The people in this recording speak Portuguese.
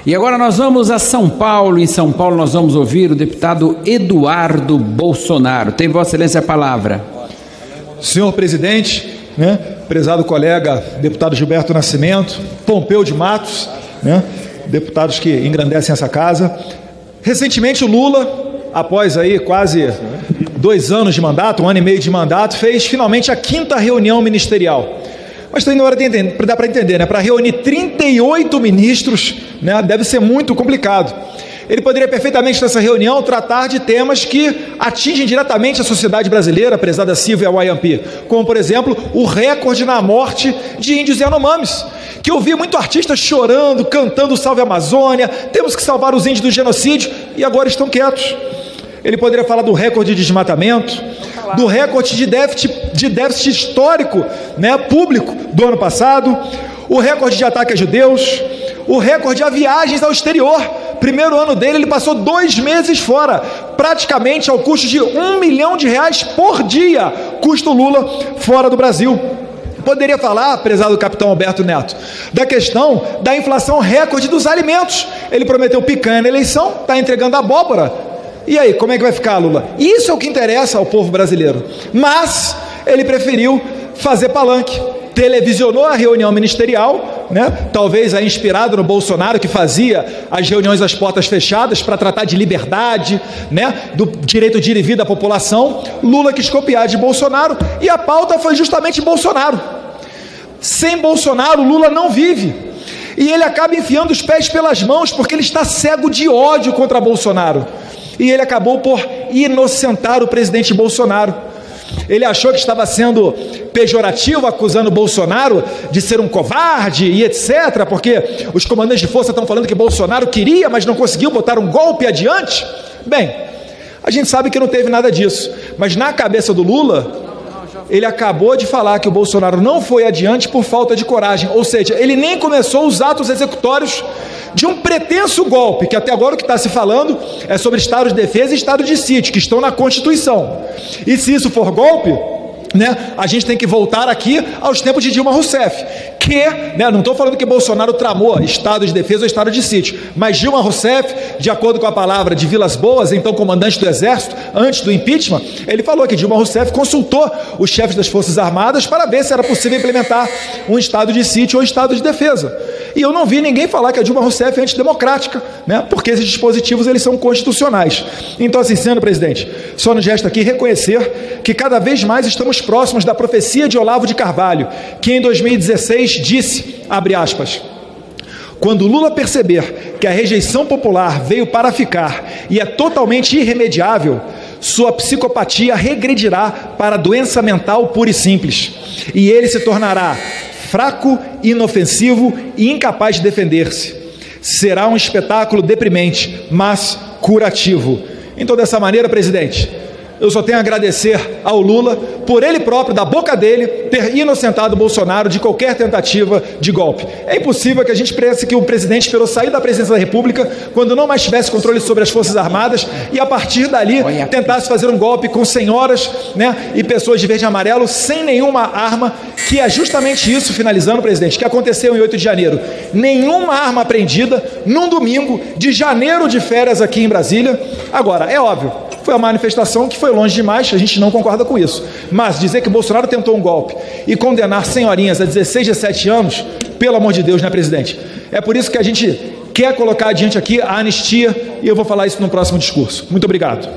E agora nós vamos a São Paulo. Em São Paulo nós vamos ouvir o deputado Eduardo Bolsonaro. Tem Vossa Excelência a palavra. Senhor presidente, prezado colega deputado Gilberto Nascimento, Pompeu de Matos, deputados que engrandecem essa casa. Recentemente o Lula, após aí quase 2 anos de mandato, 1 ano e meio de mandato, fez finalmente a 5ª reunião ministerial. Mas tem hora dá para entender, para reunir 38 ministros, deve ser muito complicado. Ele poderia perfeitamente nessa reunião tratar de temas que atingem diretamente a sociedade brasileira, prezada Silvia Wayampi, como por exemplo o recorde na morte de índios Yanomamis, que eu vi muito artistas chorando, cantando Salve Amazônia, temos que salvar os índios do genocídio, e agora estão quietos. Ele poderia falar do recorde de desmatamento, do recorde de déficit histórico, público do ano passado, o recorde de ataque a judeus, o recorde a viagens ao exterior. Primeiro ano dele, ele passou 2 meses fora, praticamente ao custo de R$1 milhão por dia, custa o Lula fora do Brasil. Poderia falar, prezado capitão Alberto Neto, da questão da inflação recorde dos alimentos. Ele prometeu picanha na eleição, está entregando abóbora. E aí, como é que vai ficar, Lula? Isso é o que interessa ao povo brasileiro. Mas ele preferiu fazer palanque, televisionou a reunião ministerial, talvez aí inspirado no Bolsonaro, que fazia as reuniões às portas fechadas para tratar de liberdade, do direito de ir e vir da população. Lula quis copiar de Bolsonaro e a pauta foi justamente Bolsonaro. Sem Bolsonaro, Lula não vive. E ele acaba enfiando os pés pelas mãos porque ele está cego de ódio contra Bolsonaro. E ele acabou por inocentar o presidente Bolsonaro. Ele achou que estava sendo pejorativo, acusando Bolsonaro de ser um covarde e etc., porque os comandantes de força estão falando que Bolsonaro queria, mas não conseguiu botar um golpe adiante. Bem, a gente sabe que não teve nada disso, mas na cabeça do Lula, ele acabou de falar que o Bolsonaro não foi adiante por falta de coragem, ou seja, ele nem começou os atos executórios de um pretenso golpe, que até agora o que está se falando é sobre estado de defesa e estado de sítio, que estão na Constituição. E se isso for golpe, a gente tem que voltar aqui aos tempos de Dilma Rousseff, que, não estou falando que Bolsonaro tramou estado de defesa ou estado de sítio, mas Dilma Rousseff, de acordo com a palavra de Vilas Boas, então comandante do Exército, antes do impeachment, ele falou que Dilma Rousseff consultou os chefes das Forças Armadas para ver se era possível implementar um estado de sítio ou estado de defesa. E eu não vi ninguém falar que a Dilma Rousseff é antidemocrática, porque esses dispositivos eles são constitucionais. Então, assim sendo, presidente, só nos resta aqui reconhecer que cada vez mais estamos próximos da profecia de Olavo de Carvalho, que em 2016 disse, abre aspas, quando Lula perceber que a rejeição popular veio para ficar e é totalmente irremediável, sua psicopatia regredirá para doença mental pura e simples, e ele se tornará fraco, inofensivo e incapaz de defender-se. Será um espetáculo deprimente, mas curativo. Então, dessa maneira, presidente, eu só tenho a agradecer ao Lula por ele próprio, da boca dele, ter inocentado o Bolsonaro de qualquer tentativa de golpe. É impossível que a gente pense que o presidente esperou sair da presidência da República quando não mais tivesse controle sobre as Forças Armadas e a partir dali tentasse fazer um golpe com senhoras e pessoas de verde e amarelo sem nenhuma arma, que é justamente isso, finalizando, presidente, que aconteceu em 8 de janeiro. Nenhuma arma apreendida num domingo de janeiro de férias aqui em Brasília. Agora, é óbvio, foi uma manifestação que foi longe demais, a gente não concorda com isso. Mas dizer que Bolsonaro tentou um golpe e condenar senhorinhas a 16, 17 anos, pelo amor de Deus, presidente? É por isso que a gente quer colocar adiante aqui a anistia e eu vou falar isso no próximo discurso. Muito obrigado.